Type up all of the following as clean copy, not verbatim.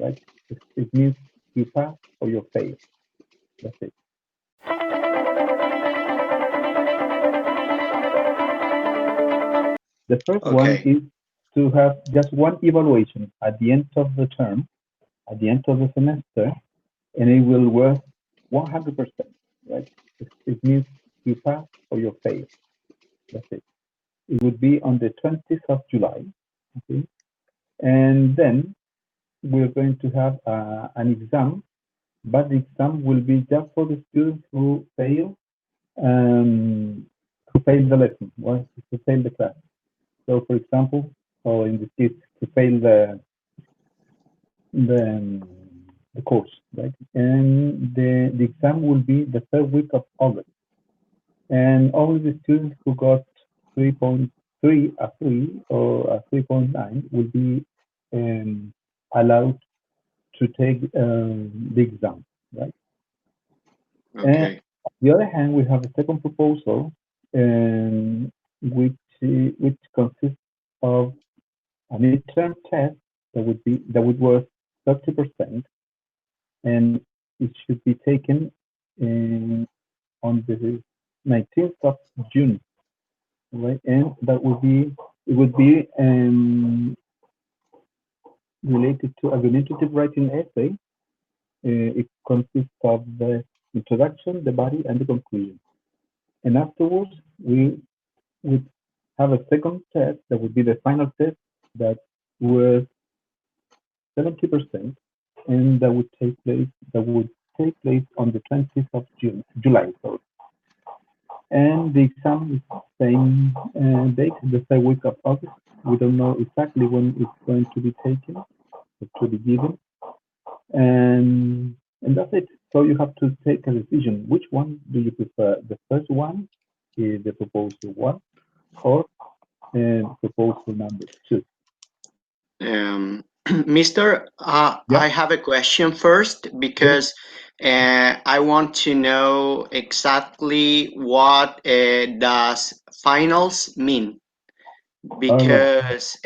right? It means you pass or you fail. That's it. The first one Okay. is to have just one evaluation at the end of the term, at the end of the semester, and it will worth 100%, right? It means you pass or you fail. That's it. It would be on the 20th of July, okay? And then we're going to have an exam, but the exam will be just for the students um, who fail the lesson, or who fail the class. So, for example, or in this case, to fail the the course, right? And the exam will be the third week of August, and only the students who got 3.3, a 3 or a 3.9 will be um, allowed to take the exam, right? And Okay. on the other hand, we have a second proposal, um, which consists of a midterm test that would worth 30%, and it should be taken in, on the 19th of June, right? And that would be it would be related to argumentative writing essay. It consists of the introduction, the body, and the conclusion. And afterwards, we would have a second test that would be the final test that was 70%, and that would take place on the 20th of July. Sorry. And the exam is the same date, the third week of August. We don't know exactly when it's going to be taken, to be given, and that's it. So you have to take a decision. Which one do you prefer? The first one is the proposal one, or proposal number two? Mr. Yeah. I have a question first Okay. because I want to know exactly what does finals mean. All right. Because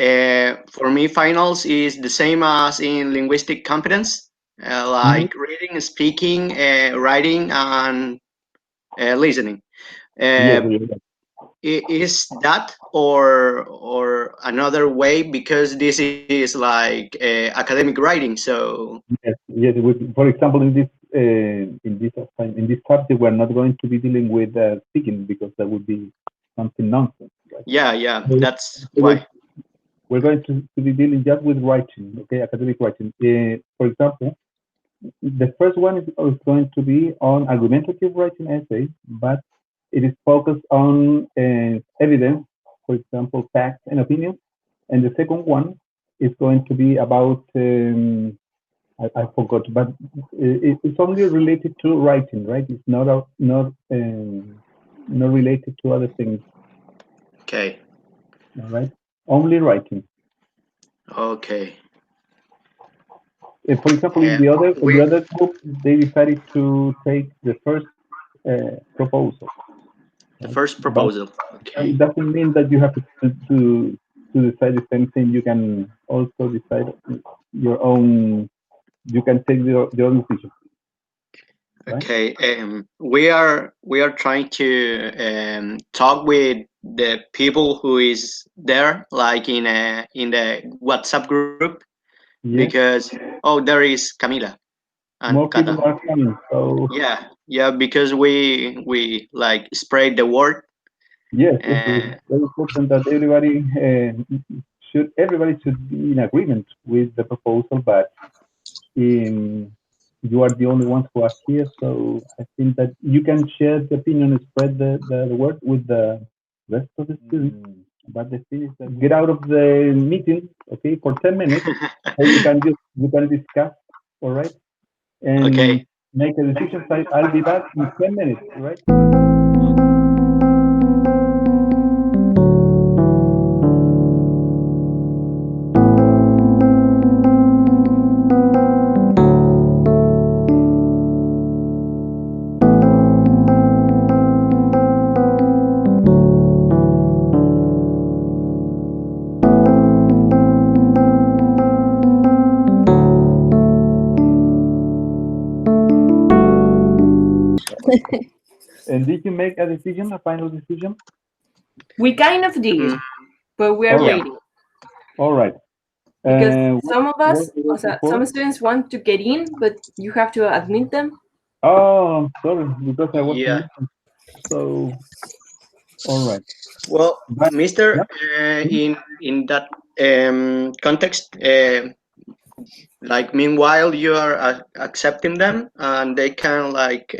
for me, finals is the same as in linguistic competence, Mm-hmm. like reading, speaking, writing, and listening. Yes. Uh, Yes. is that or another way? Because this is like academic writing, so Yes. Yes. For example, in this subject, we're not going to be dealing with speaking because that would be something nonsense, right? yeah, yeah, So that's we're, why. we're going to be dealing just with writing, okay, academic writing. For example, the first one is going to be on argumentative writing essay, but it is focused on evidence, for example, facts and opinions. And the second one is going to be about I forgot, but it's only related to writing, right? It's not related to other things, Okay, all right? Only writing. okay. For example, Uh, in the we other group, they decided to take the first proposal, the right? first But proposal. it Okay, doesn't mean that you have to decide the same thing. You can also decide your own. You can take your own decision, right? okay. We are trying to talk with the people who is there, like in the WhatsApp group, Yes. because oh, there is Camila and More Kata. people are coming, so Yeah, yeah, because we like spread the word. yes, yes, it's Uh, very important that everybody should be in agreement with the proposal, but um, you are the only ones who are here, so I think that you can share the opinion and spread the word with the rest of the students. But the thing is that get out of the meeting, okay, for 10 minutes, so you can discuss, all right, and okay. make a decision. So I'll be back in 10 minutes, all right? And did you make a decision, a final decision? We kind of did, Mm, but we are All right. waiting. All right. Because What, some of us, was it for? some students want to get in, but you have to admit them. Oh, sorry, because I was yeah. missing. So, all right. Well, But Mister, yeah. in that context, like meanwhile you are accepting them, and they can like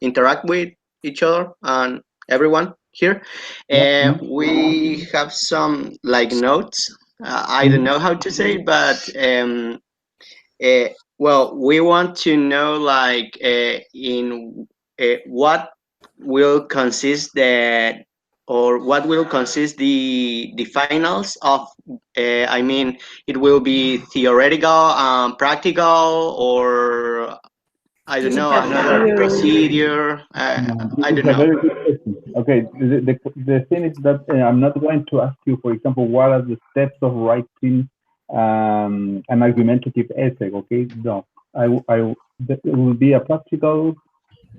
interact with each other and everyone here. Yeah. We have some like notes. I don't Mhm. know how to say, but uh, well, we want to know like in what will consist the or what will consist the finals of. I mean, it will be theoretical, practical, or I don't It's a know, practical. another Theory. procedure. This I is don't a know. very good question. Okay, the thing is that I'm not going to ask you, for example, what are the steps of writing an argumentative essay. Okay, no, it will be a practical.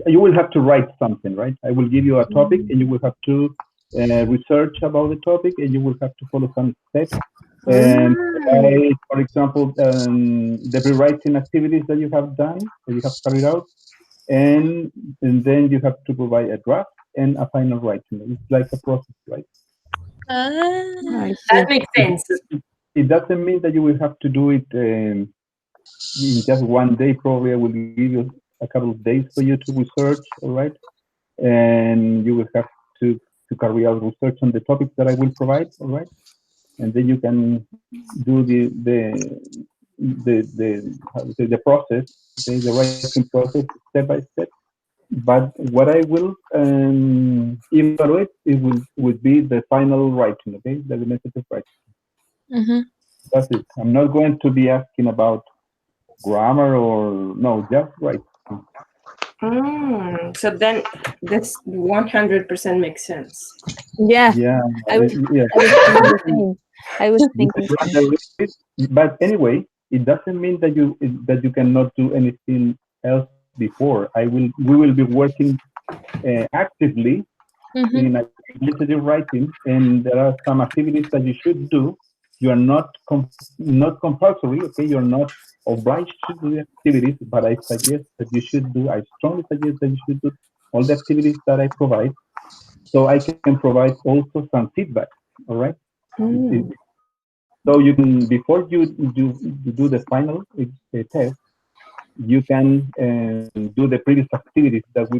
You will have to write something, right? I will give you a topic, and you will have to research about the topic, and you will have to follow some steps. And provide, for example, the rewriting activities that you have done, that you have carried out, and then you have to provide a draft and a final writing. It's like a process, right? Ah, I That see. makes sense. It doesn't mean that you will have to do it in just one day. Probably I will give you a couple of days for you to research, all right? And you will have to carry out research on the topics that I will provide, all right? And then you can do how to say, the process, okay, the writing process step by step. But what I will evaluate it would be the final writing, okay, the method of writing. mhm. That's it. I'm not going to be asking about grammar or no, just writing. So then this 100% makes sense. Yeah, Yeah, I was, yeah. I was thinking the same. I was You thinking can the run same. the risk, but anyway, it doesn't mean that you cannot do anything else before. We will be working actively Mhm. in argumentative writing, and there are some activities that you should do. You are not compulsory, okay? You're not obliged to do the activities, but I suggest that you should do. I strongly suggest that you should do all the activities that I provide, so I can provide also some feedback. All right. So you can, before you do the final test, you can do the previous activities that we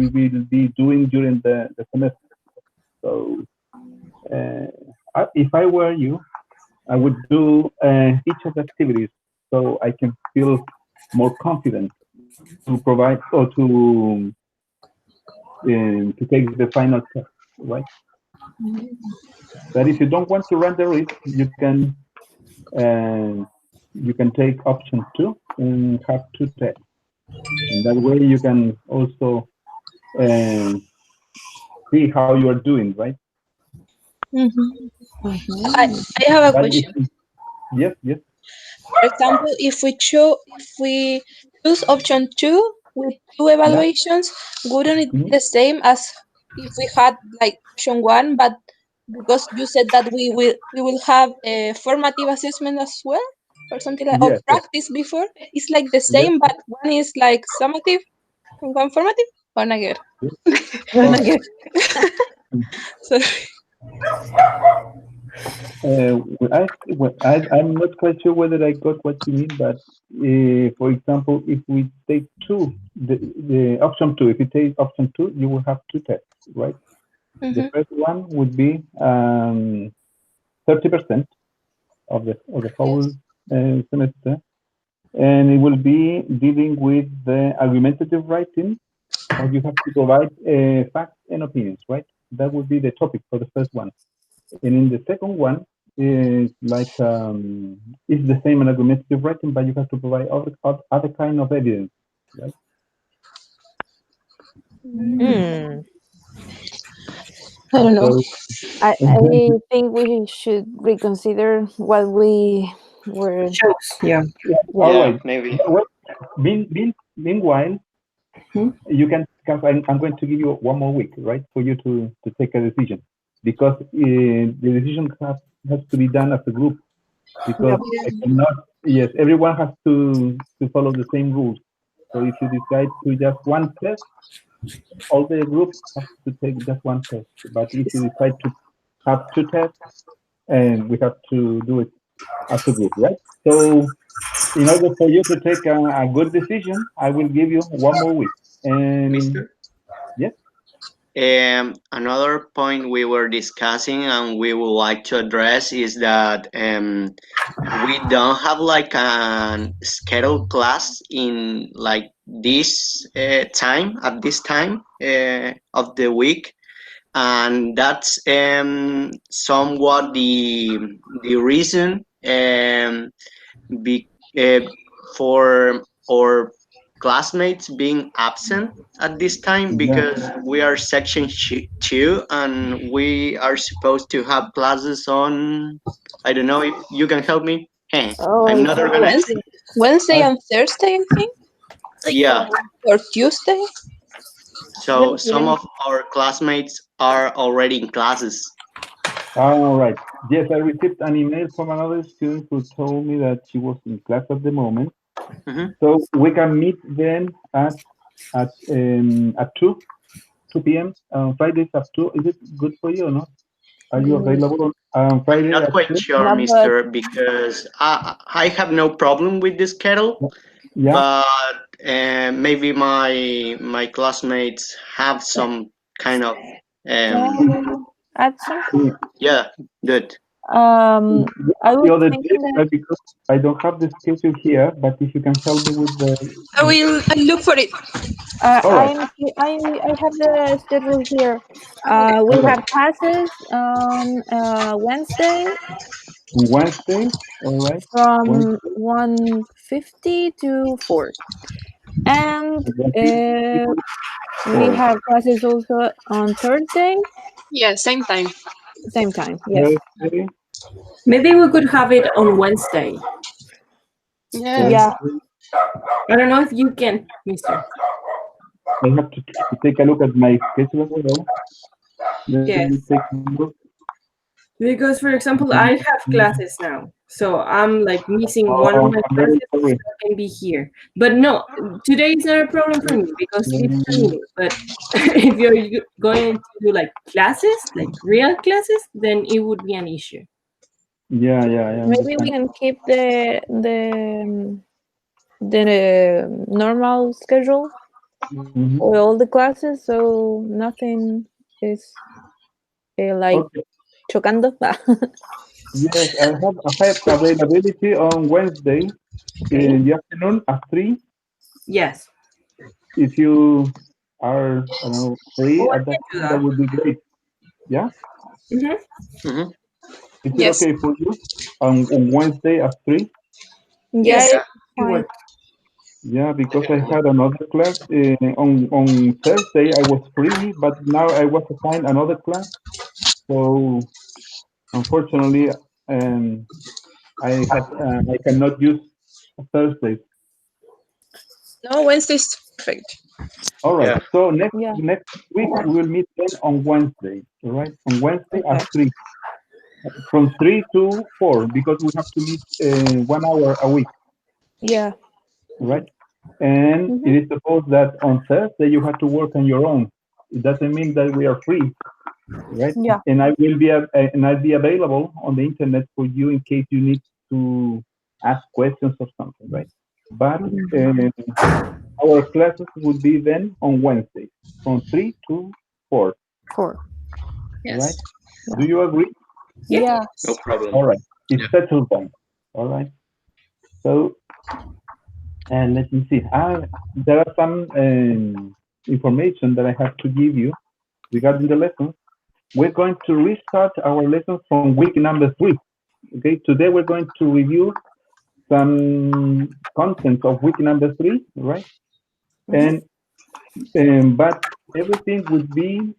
will be doing during the semester. So if I were you, I would do each of the activities so I can feel more confident to provide or to take the final test, right? But if you don't want to run the risk, uh, you can take option 2 and have 2 tests. And that way you can also uh, see how you are doing, right? Mhm. I, Mhm. I have a But if, question. yes, yes, For example, if we choose option two with two yeah. evaluations, wouldn't it be Mhm. the same as if we had like option one, but because you said that we will have a formative assessment as well, or something like, or Yes, yes, practice before? It's like the yes, same, but one is like summative and one formative, or not good? yes. Then All right. again, So I'm not quite sure whether I got what you mean, but for example, if we take the option 2, if you take option 2, you will have 2 tests, right? The mhm. first one would be 30% of the whole Yes. semester, and it will be dealing with the argumentative writing, or you have to provide facts and opinions, right? That would be the topic for the first one. And in the second one, is like it's the same in argumentative writing, but you have to provide other kind of evidence, right? hmm. I don't know. So I think we should reconsider what we were. Shows. Yeah. all Yeah, right. maybe. Well, meanwhile, you can discuss. I'm going to give you 1 more week, right, for you to take a decision, because the decision has to be done as a group, because I cannot. Yes, everyone has to follow the same rules. So if you decide to just one test, all the group has to take just one test. But if you decide to have 2 tests, and we have to do it as a group, right? So in order for you to take a good decision, I will give you 1 more week. And Mister? yes. Another point we were discussing and we would like to address is that we don't have like a scheduled class in like this time at this time of the week, and that's somewhat the reason be, for our classmates being absent at this time, because we are section 2 and we are supposed to have classes on, I don't know if you can help me. Hey, I'm not organized. Wednesday and Thursday, I think. Yeah, Or Tuesday. so some of our classmates are already in classes. All right. Yes, I received an email from another student who told me that she was in class at the moment. So we can meet then at 2 p.m. on Fridays at 2. Is it good for you or not? Are you available on Friday? I'm not at quite 2? sure, Mister, because I have no problem with the schedule, but maybe my classmates have some kind of Add something? yeah, good. I The was other thinking day, that because I don't have the schedule here, but if you can help me with the. I'll look for it. All right. I have the schedule here. We have classes on Wednesday Wednesday, all right. from 1:50 to 4. And we have classes also on Thursday. Yeah, same time. Same time, yes. Thursday, Maybe we could have it on Wednesday. Yeah. I don't know if you can, Mister. I have to take a look at my schedule as well. Let me Yes. take a look. Because, for example, I have classes now, so I'm like missing one of my I'm very classes, so sorry. I can be here. But no, today is not a problem for me because it's training. But if you're going to do like classes, like real classes, then it would be an issue. Yeah. Maybe we can keep the normal schedule for all the classes, so nothing is like chocando. Yes, I have availability on Wednesday in the afternoon at 3. Yes. If you are, I don't know, free Oh, I at that can do time, that that. would be great. Yeah? Is it okay for you on Wednesday at 3? Yes. Fine. Yeah, because I had another class on Thursday. I was free, but now I was assigned another class. So unfortunately, I cannot use Thursday. No, Wednesday's perfect. All right. Yeah. So next week we will meet then on Wednesday. All right, on Wednesday at 3, from 3 to 4, because we have to meet 1 hour a week. Yeah. Right. And it is supposed that on Thursday you have to work on your own. It doesn't mean that we are free, right? Yeah. And I'll be available on the internet for you in case you need to ask questions or something, right? But our classes would be then on Wednesday from 3 to 4. 4. Yes. Right? Do you agree? Yeah. No problem. All right. It's settled then. All right. So, and let me see. There are some information that I have to give you regarding the lesson. We're going to restart our lesson from week number 3. Okay. Today we're going to review some content of week number 3, right? And but everything would be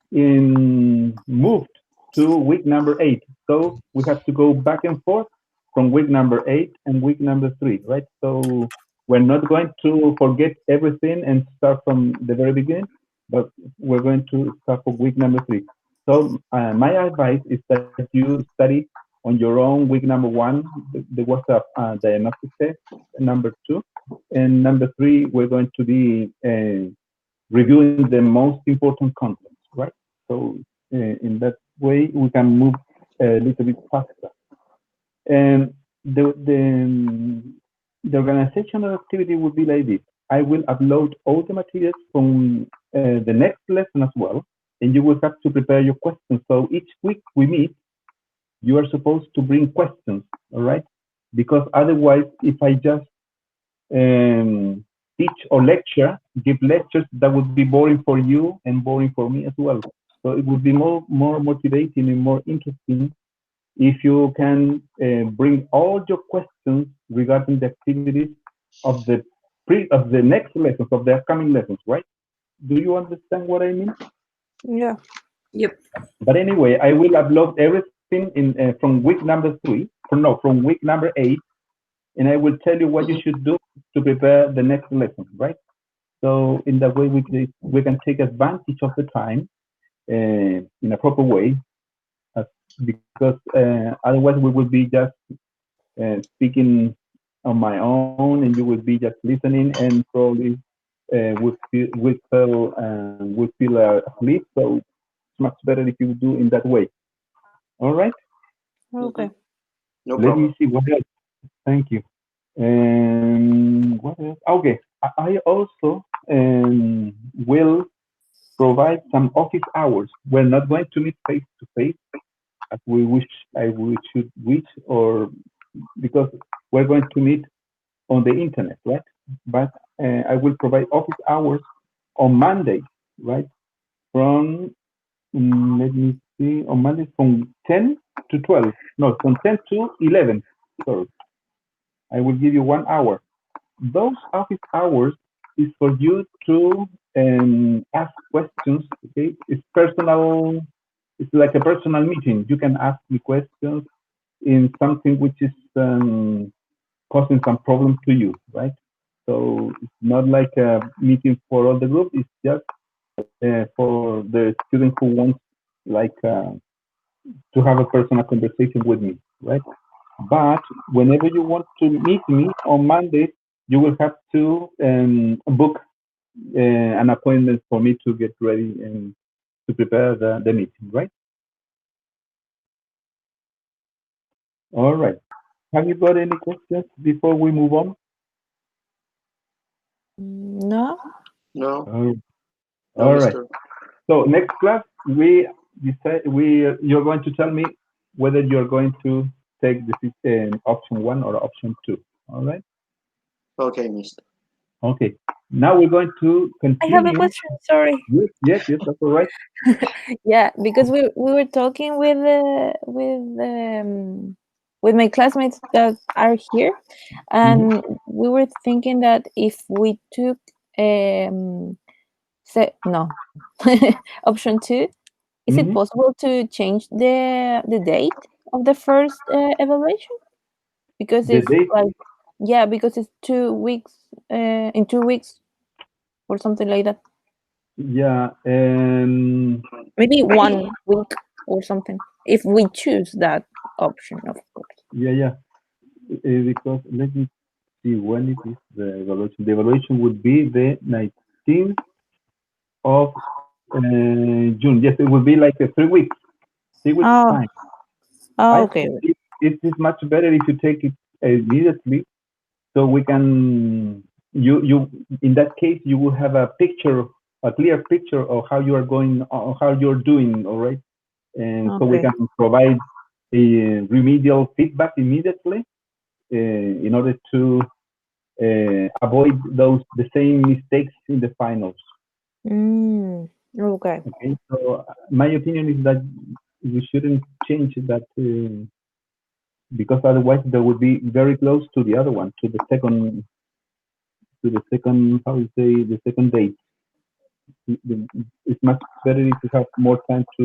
moved to week number 8. So we have to go back and forth from week number 8 and week number 3, right? So we're not going to forget everything and start from the very beginning, but we're going to start for week number 3. So my advice is that you study on your own week number 1. There was a diagnostic test, number 2, and number 3, we're going to be reviewing the most important content, right? So in that way, we can move a little bit faster. And the organizational activity would be like this. I will upload all the materials from the next lesson as well, and you will have to prepare your questions. So each week we meet, you are supposed to bring questions, all right? Because otherwise, if I just teach or lecture, give lectures, that would be boring for you and boring for me as well. So it would be more motivating and more interesting if you can bring all your questions regarding the activities of the next lessons, of the upcoming lessons, right? Do you understand what I mean? Yeah. Yep. But anyway, I will upload everything in from week number 3, from week number 8, and I will tell you what you should do to prepare the next lesson, right? So in that way, we can take advantage of the time in a proper way, because otherwise we will be just speaking on my own, and you will be just listening, and probably would feel asleep. So it's much better if you do in that way. All right. Okay. No Let problem. me see what else. Thank you. What else? Okay. I also will provide some office hours. We're not going to meet face to face as we should wish, or because we're going to meet on the internet, right? But I will provide office hours on Monday, right? From let me see, on Monday from 10 to 12. No, from 10 to 11. Sorry, I will give you 1 hour. Those office hours is for you to ask questions. Okay, it's personal. It's like a personal meeting. You can ask me questions in something which is causing some problem to you, right? So it's not like a meeting for all the group. It's just for the student who wants like to have a personal conversation with me, right? But whenever you want to meet me on Monday, you will have to book an appointment for me to get ready and to prepare the meeting, right? All right. Have you got any questions before we move on? No. No. All right. Mister. So next class, you're going to tell me whether you're going to take the option 1 or option 2. All right. Okay, Mister. Okay. Now we're going to I continue. have a question. Sorry. Yes, that's all right. Yeah, because we were talking with my classmates that are here, and we were thinking that if we took option 2, is it possible to change the date of the first evaluation? Because The it's date? like, yeah, because it's 2 weeks in 2 weeks or something like that. Yeah. Maybe 1 week or something, if we choose that option, of course. Yeah. Because let me see when it is the evaluation. The evaluation would be the 19th of June. Yes, it would be like 3 weeks. 3 weeks Oh. time. Oh, okay. It is much better if you take it immediately, so we can you in that case you will have a clear picture of how you are going, or how you're doing, all right, and so we Okay. can provide a remedial feedback immediately in order to avoid the same mistakes in the finals. Okay. Okay, so my opinion is that we shouldn't change that. Because otherwise they would be very close to the other one, to the second, how you say, the second date. It's much better if we have more time to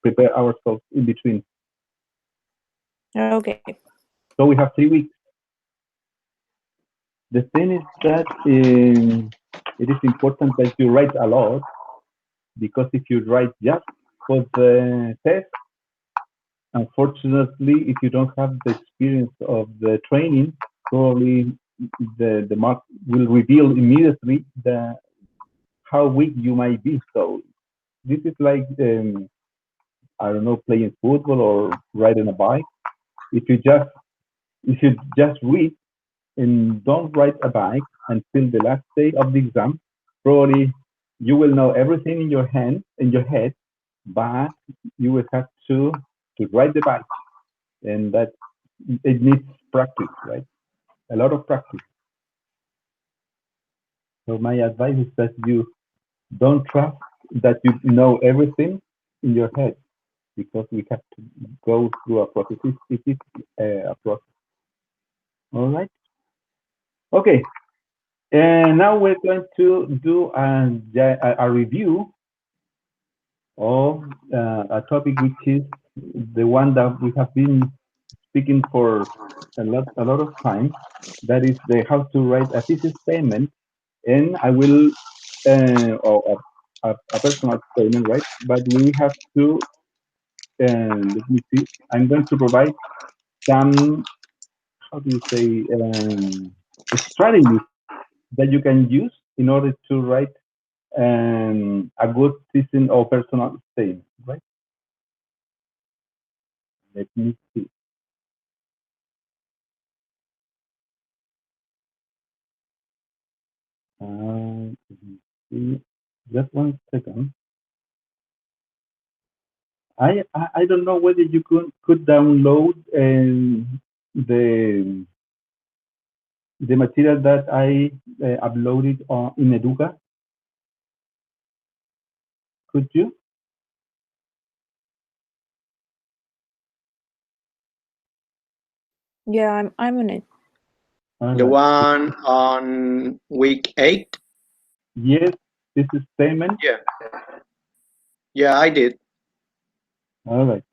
prepare ourselves in between. Okay. So we have 3 weeks. The thing is that it is important that you write a lot, because if you write just for the test, unfortunately, if you don't have the experience of the training, probably the mark will reveal immediately how weak you might be. So this is like, I don't know, playing football or riding a bike. If you just read and don't ride a bike until the last day of the exam, probably you will know everything in your head, but you will have to ride the bike, and that it needs practice, right? A lot of practice. So my advice is that you don't trust that you know everything in your head, because we have to go through a process. It is a process. All right. Okay. And now we're going to do a review of a topic which is the one that we have been speaking for a lot of time. That is the how to write a thesis statement, and I will or a personal statement, right? But we have to let me see. I'm going to provide some, how do you say, strategies that you can use in order to write a good thesis or personal statement, right? Let me see. Just 1 second. I don't know whether you could download the material that I uploaded in Educa. Could you? Yeah, I'm on it. All The right. one on week 8? Yes, this is statement. Yeah. Yeah, I did. All right.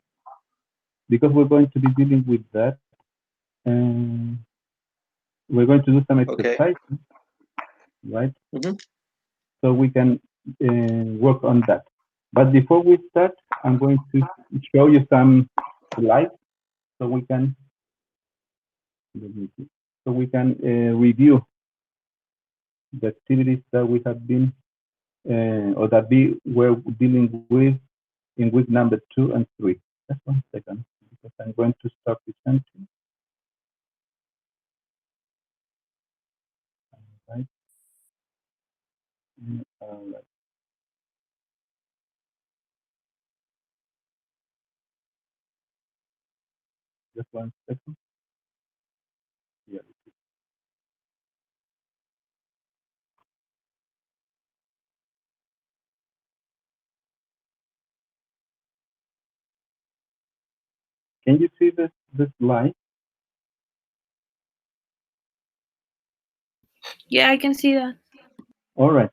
Because we're going to be dealing with that. We're going to do some Okay. exercises, right? Mhm. So we can work on that. But before we start, I'm going to show you some slides so we can review the activities that we have been or that we were dealing with in week number 2 and 3. Just 1 second, because I'm going to start presenting. Right. All right. Just 1 second. Yeah. Can you see this slide? Yeah, I can see that. All right.